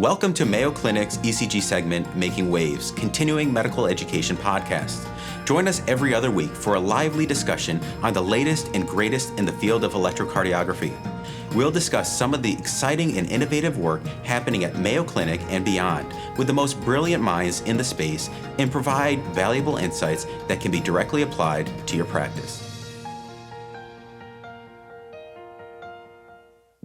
Welcome to Mayo Clinic's ECG segment, Making Waves, continuing medical education podcast. Join us every other week for a lively discussion on the latest and greatest in the field of electrocardiography. We'll discuss some of the exciting and innovative work happening at Mayo Clinic and beyond with the most brilliant minds in the space and provide valuable insights that can be directly applied to your practice.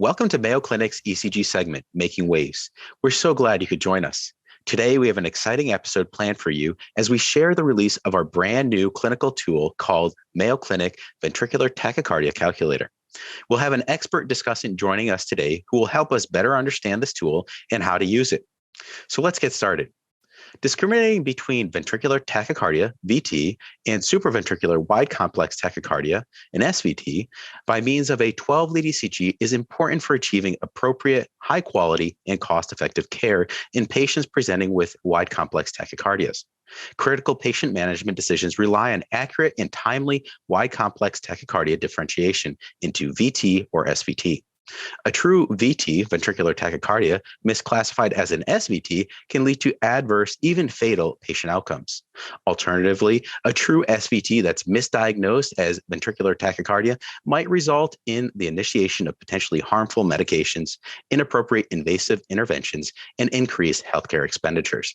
Welcome to Mayo Clinic's ECG segment, Making Waves. We're so glad you could join us. Today, we have an exciting episode planned for you as we share the release of our brand new clinical tool called Mayo Clinic Ventricular Tachycardia Calculator. We'll have an expert discussant joining us today who will help us better understand this tool and how to use it. So let's get started. Discriminating between ventricular tachycardia, VT, and supraventricular wide complex tachycardia, an SVT, by means of a 12-lead ECG is important for achieving appropriate, high-quality, and cost-effective care in patients presenting with wide complex tachycardias. Critical patient management decisions rely on accurate and timely wide complex tachycardia differentiation into VT or SVT. A true VT, ventricular tachycardia, misclassified as an SVT, can lead to adverse, even fatal patient outcomes. Alternatively, a true SVT that's misdiagnosed as ventricular tachycardia might result in the initiation of potentially harmful medications, inappropriate invasive interventions, and increased healthcare expenditures.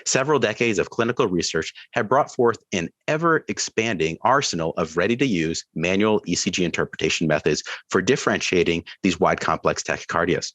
Several decades of clinical research have brought forth an ever-expanding arsenal of ready-to-use manual ECG interpretation methods for differentiating these wide complex tachycardias.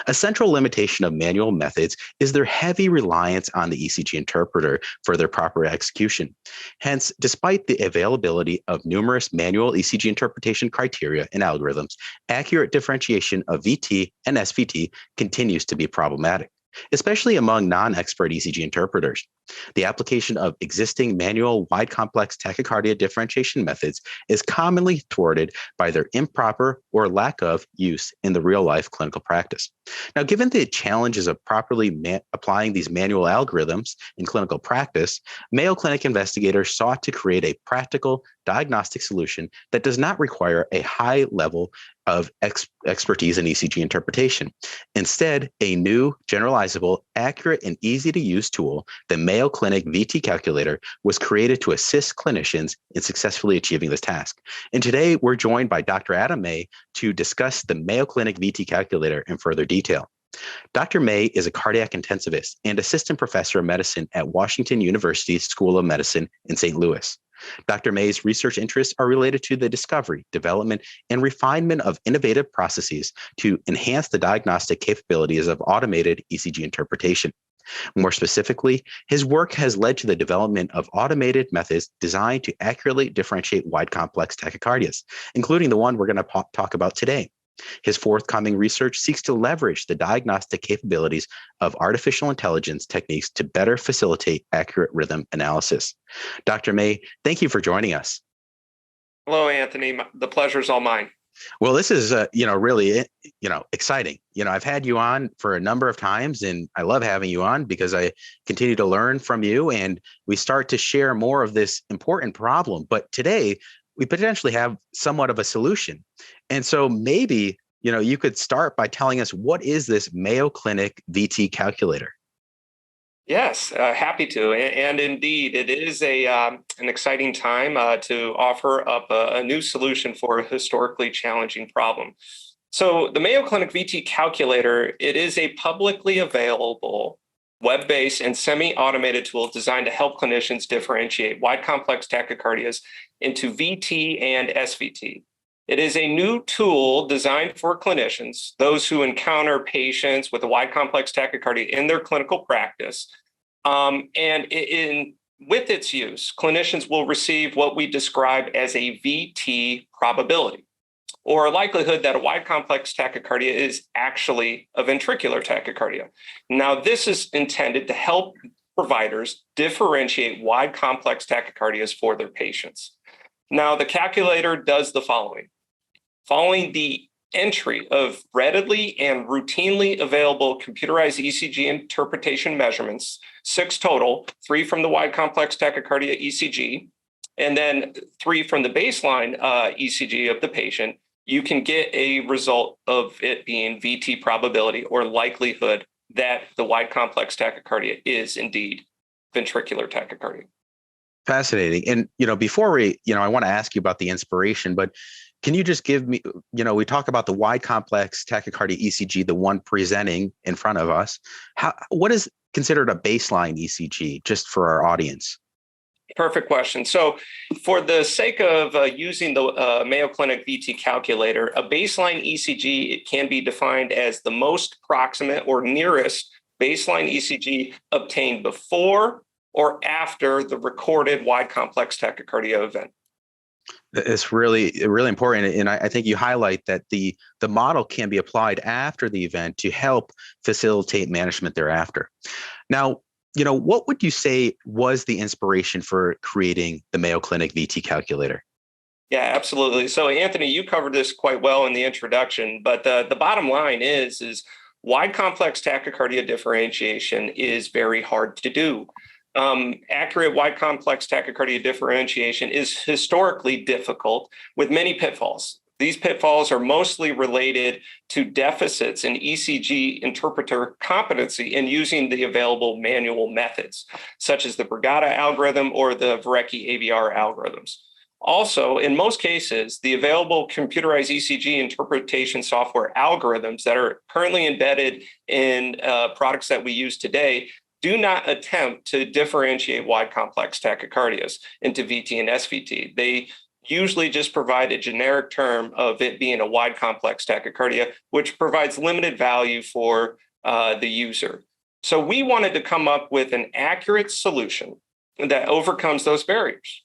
A central limitation of manual methods is their heavy reliance on the ECG interpreter for their proper execution. Hence, despite the availability of numerous manual ECG interpretation criteria and algorithms, accurate differentiation of VT and SVT continues to be problematic, especially among non-expert ECG interpreters. The application of existing manual wide complex tachycardia differentiation methods is commonly thwarted by their improper or lack of use in the real-life clinical practice. Now, given the challenges of properly applying these manual algorithms in clinical practice, Mayo Clinic investigators sought to create a practical diagnostic solution that does not require a high level of expertise in ECG interpretation. Instead, a new, generalizable, accurate, and easy-to-use tool, the Mayo Clinic VT Calculator, was created to assist clinicians in successfully achieving this task. And today, we're joined by Dr. Adam May to discuss the Mayo Clinic VT Calculator in further detail. Dr. May is a cardiac intensivist and assistant professor of medicine at Washington University School of Medicine in St. Louis. Dr. May's research interests are related to the discovery, development, and refinement of innovative processes to enhance the diagnostic capabilities of automated ECG interpretation. More specifically, his work has led to the development of automated methods designed to accurately differentiate wide complex tachycardias, including the one we're going to talk about today. His forthcoming research seeks to leverage the diagnostic capabilities of artificial intelligence techniques to better facilitate accurate rhythm analysis. Dr. May, thank you for joining us. Hello, Anthony. The pleasure is all mine. Well, this is, really, exciting. I've had you on for a number of times, and I love having you on because I continue to learn from you, and we start to share more of this important problem. But today, we potentially have somewhat of a solution. And so maybe, you could start by telling us, what is this Mayo Clinic VT calculator? Yes, happy to. And indeed, it is an exciting time to offer up a new solution for a historically challenging problem. So the Mayo Clinic VT calculator, it is a publicly available web-based and semi-automated tool designed to help clinicians differentiate wide complex tachycardias into VT and SVT. It is a new tool designed for clinicians, those who encounter patients with a wide complex tachycardia in their clinical practice. With its use, clinicians will receive what we describe as a VT probability, or a likelihood that a wide complex tachycardia is actually a ventricular tachycardia. Now, this is intended to help providers differentiate wide complex tachycardias for their patients. Now, the calculator does the following. Following the entry of readily and routinely available computerized ECG interpretation measurements, 6 total, 3 from the wide complex tachycardia ECG, and then 3 from the baseline ECG of the patient, you can get a result of it being VT probability or likelihood that the wide complex tachycardia is indeed ventricular tachycardia. Fascinating. And, before I want to ask you about the inspiration, but can you just give me, we talk about the wide complex tachycardia ECG, the one presenting in front of us. What is considered a baseline ECG, just for our audience? Perfect question. So for the sake of using the Mayo Clinic VT calculator, a baseline ECG can be defined as the most proximate or nearest baseline ECG obtained before or after the recorded wide complex tachycardia event. It's really, really important. And I think you highlight that the model can be applied after the event to help facilitate management thereafter. Now, what would you say was the inspiration for creating the Mayo Clinic VT calculator? Yeah, absolutely. So Anthony, you covered this quite well in the introduction, but the bottom line is wide complex tachycardia differentiation is very hard to do. Accurate wide complex tachycardia differentiation is historically difficult with many pitfalls. These pitfalls are mostly related to deficits in ECG interpreter competency in using the available manual methods, such as the Brugada algorithm or the Verrecki AVR algorithms. Also, in most cases, the available computerized ECG interpretation software algorithms that are currently embedded in products that we use today do not attempt to differentiate wide complex tachycardias into VT and SVT. They usually just provide a generic term of it being a wide complex tachycardia, which provides limited value for the user. So we wanted to come up with an accurate solution that overcomes those barriers,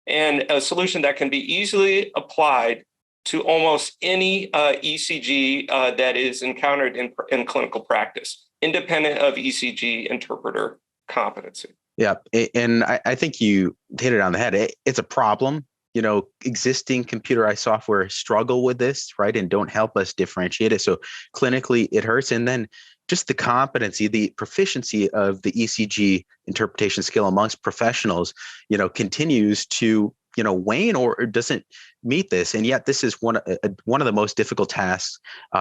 and a solution that can be easily applied to almost any ECG that is encountered in clinical practice, independent of ECG interpreter competency. Yeah, and I think you hit it on the head. It's a problem. Existing computerized software struggle with this, right, and don't help us differentiate it. So clinically, it hurts. And then just the competency, the proficiency of the ECG interpretation skill amongst professionals, continues to, wane or doesn't meet this. And yet this is one of the most difficult tasks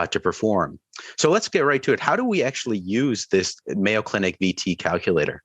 to perform. So let's get right to it. How do we actually use this Mayo Clinic VT calculator?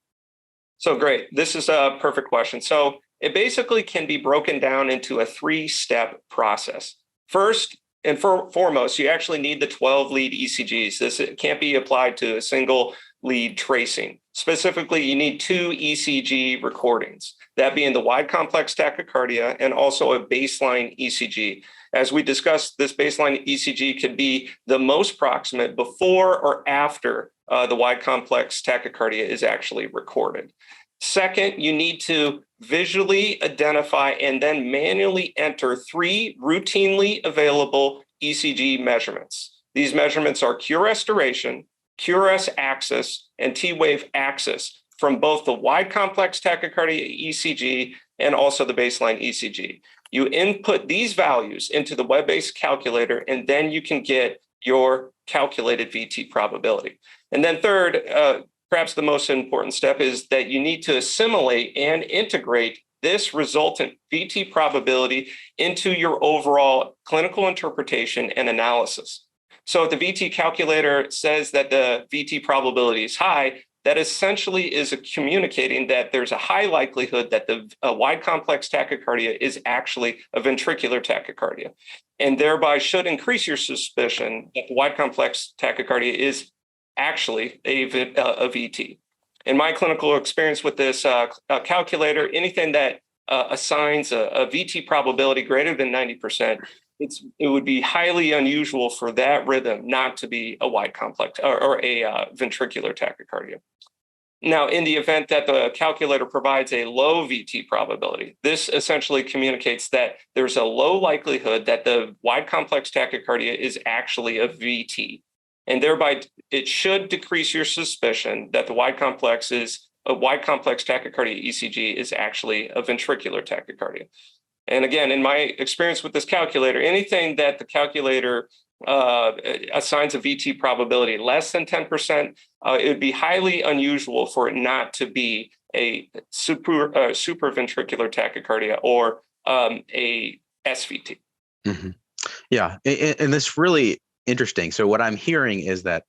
So great. This is a perfect question. So it basically can be broken down into a 3-step process. First and foremost, you actually need the 12 lead ECGs. This can't be applied to a single lead tracing. Specifically, you need 2 ECG recordings, that being the wide complex tachycardia and also a baseline ECG. As we discussed, this baseline ECG could be the most proximate before or after the wide complex tachycardia is actually recorded. Second, you need to visually identify and then manually enter 3 routinely available ECG measurements. These measurements are QRS duration, QRS axis, and T-wave axis from both the wide complex tachycardia ECG and also the baseline ECG. You input these values into the web-based calculator, and then you can get your calculated VT probability. And then third, perhaps the most important step is that you need to assimilate and integrate this resultant VT probability into your overall clinical interpretation and analysis. So if the VT calculator says that the VT probability is high, that essentially is communicating that there's a high likelihood that the wide complex tachycardia is actually a ventricular tachycardia, and thereby should increase your suspicion that the wide complex tachycardia is actually a VT. In my clinical experience with this calculator, anything that assigns a VT probability greater than 90%, it would be highly unusual for that rhythm not to be a wide complex or a ventricular tachycardia. Now, in the event that the calculator provides a low VT probability, this essentially communicates that there's a low likelihood that the wide complex tachycardia is actually a VT. And thereby, it should decrease your suspicion that the wide complex tachycardia ECG is actually a ventricular tachycardia. And again, in my experience with this calculator, anything that the calculator assigns a VT probability less than 10%, it would be highly unusual for it not to be a supraventricular tachycardia or a SVT. Mm-hmm. Yeah, and this really interesting. So what I'm hearing is that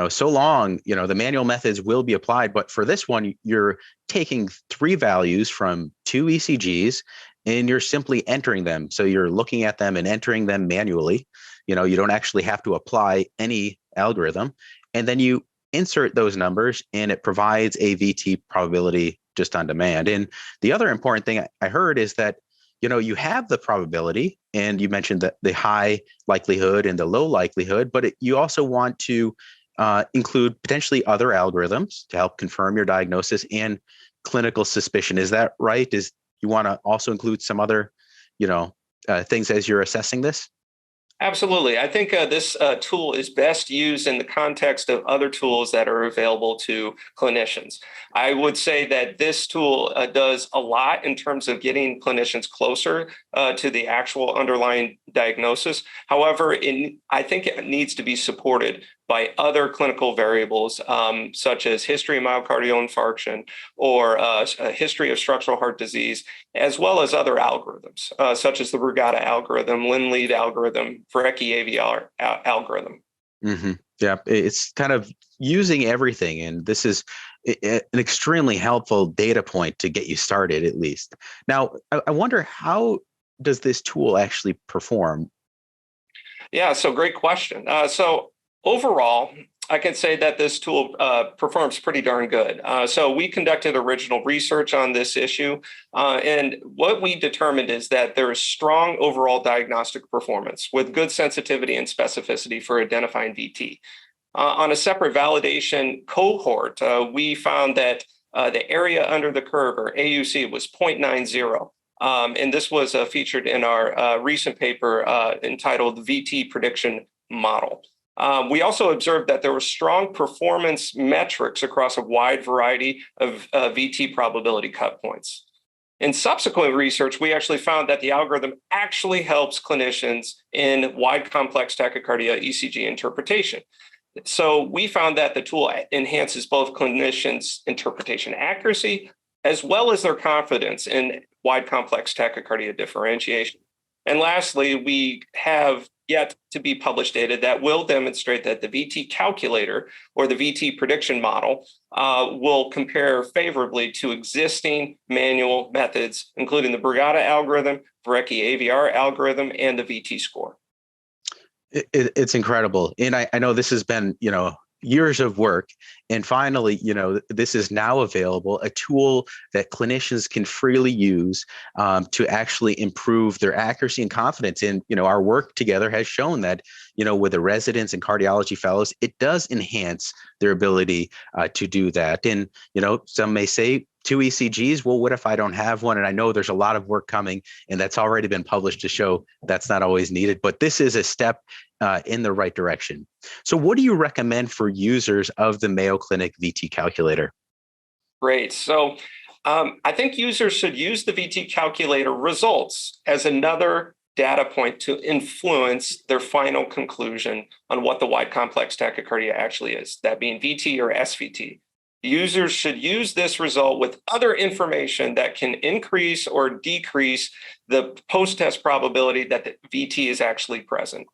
so long, the manual methods will be applied. But for this one, you're taking 3 values from 2 ECGs and you're simply entering them. So you're looking at them and entering them manually. You don't actually have to apply any algorithm. And then you insert those numbers and it provides a VT probability just on demand. And the other important thing I heard is that, you have the probability, and you mentioned that the high likelihood and the low likelihood, but you also want to include potentially other algorithms to help confirm your diagnosis and clinical suspicion. Is that right? You want to also include some other, things as you're assessing this? Absolutely. I think this tool is best used in the context of other tools that are available to clinicians. I would say that this tool does a lot in terms of getting clinicians closer to the actual underlying diagnosis. However, I think it needs to be supported by other clinical variables, such as history of myocardial infarction or a history of structural heart disease, as well as other algorithms, such as the Brugada algorithm, Lindlead algorithm, Verrecki-AVR algorithm. Mm-hmm. Yeah, it's kind of using everything. And this is an extremely helpful data point to get you started, at least. Now, I wonder, how does this tool actually perform? Yeah, so great question. So overall, I can say that this tool performs pretty darn good. So we conducted original research on this issue, and what we determined is that there is strong overall diagnostic performance with good sensitivity and specificity for identifying VT. On a separate validation cohort, we found that the area under the curve, or AUC, was 0.90. And this was featured in our recent paper entitled VT Prediction Model. We also observed that there were strong performance metrics across a wide variety of VT probability cut points. In subsequent research, we actually found that the algorithm actually helps clinicians in wide complex tachycardia ECG interpretation. So we found that the tool enhances both clinicians' interpretation accuracy as well as their confidence in wide complex tachycardia differentiation. And lastly, we have yet to be published data that will demonstrate that the VT calculator, or the VT prediction model, will compare favorably to existing manual methods, including the Brugada algorithm, Verrecki-AVR algorithm, and the VT score. It's incredible. And I know this has been, years of work. And finally, this is now available, a tool that clinicians can freely use to actually improve their accuracy and confidence. And, our work together has shown that, with the residents and cardiology fellows, it does enhance their ability to do that. And, some may say 2 ECGs, well, what if I don't have one? And I know there's a lot of work coming, and that's already been published to show that's not always needed, but this is a step in the right direction. So what do you recommend for users of the Mayo Clinic VT calculator? Great. So I think users should use the VT calculator results as another data point to influence their final conclusion on what the wide complex tachycardia actually is, that being VT or SVT. Users should use this result with other information that can increase or decrease the post-test probability that the VT is actually present.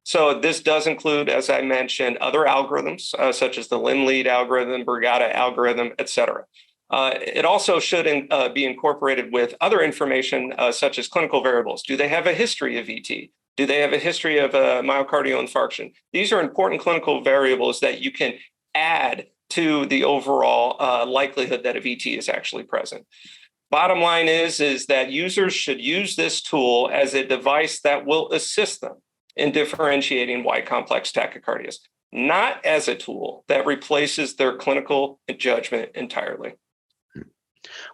So this does include, as I mentioned, other algorithms, such as the Lindlead algorithm, Brugada algorithm, et cetera. It also should be incorporated with other information, such as clinical variables. Do they have a history of VT? Do they have a history of myocardial infarction? These are important clinical variables that you can add to the overall likelihood that a VT is actually present. Bottom line is that users should use this tool as a device that will assist them in differentiating wide complex tachycardias, not as a tool that replaces their clinical judgment entirely.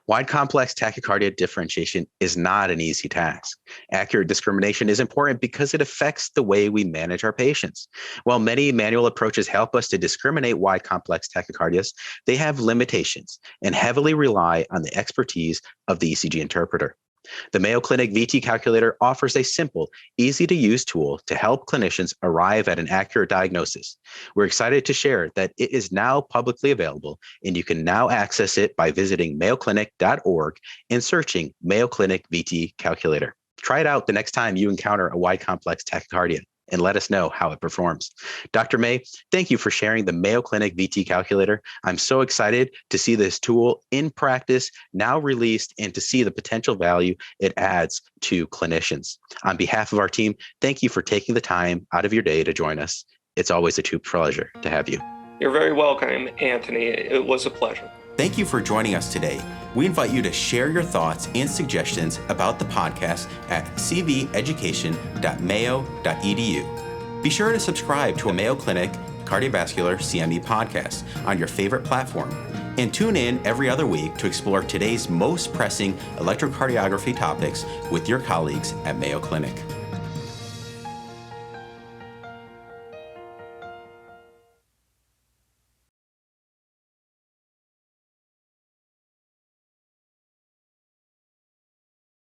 Wide complex tachycardia differentiation is not an easy task. Accurate discrimination is important because it affects the way we manage our patients. While many manual approaches help us to discriminate wide complex tachycardias, they have limitations and heavily rely on the expertise of the ECG interpreter. The Mayo Clinic VT calculator offers a simple, easy-to-use tool to help clinicians arrive at an accurate diagnosis. We're excited to share that it is now publicly available, and you can now access it by visiting mayoclinic.org and searching Mayo Clinic VT calculator. Try it out the next time you encounter a wide complex tachycardia. and let us know how it performs. Dr. May, thank you for sharing the Mayo Clinic VT calculator. I'm so excited to see this tool in practice, now released, and to see the potential value it adds to clinicians. On behalf of our team, thank you for taking the time out of your day to join us. It's always a true pleasure to have you. You're very welcome, Anthony. It was a pleasure. Thank you for joining us today. We invite you to share your thoughts and suggestions about the podcast at cveducation.mayo.edu. Be sure to subscribe to a Mayo Clinic Cardiovascular CME podcast on your favorite platform, and tune in every other week to explore today's most pressing electrocardiography topics with your colleagues at Mayo Clinic.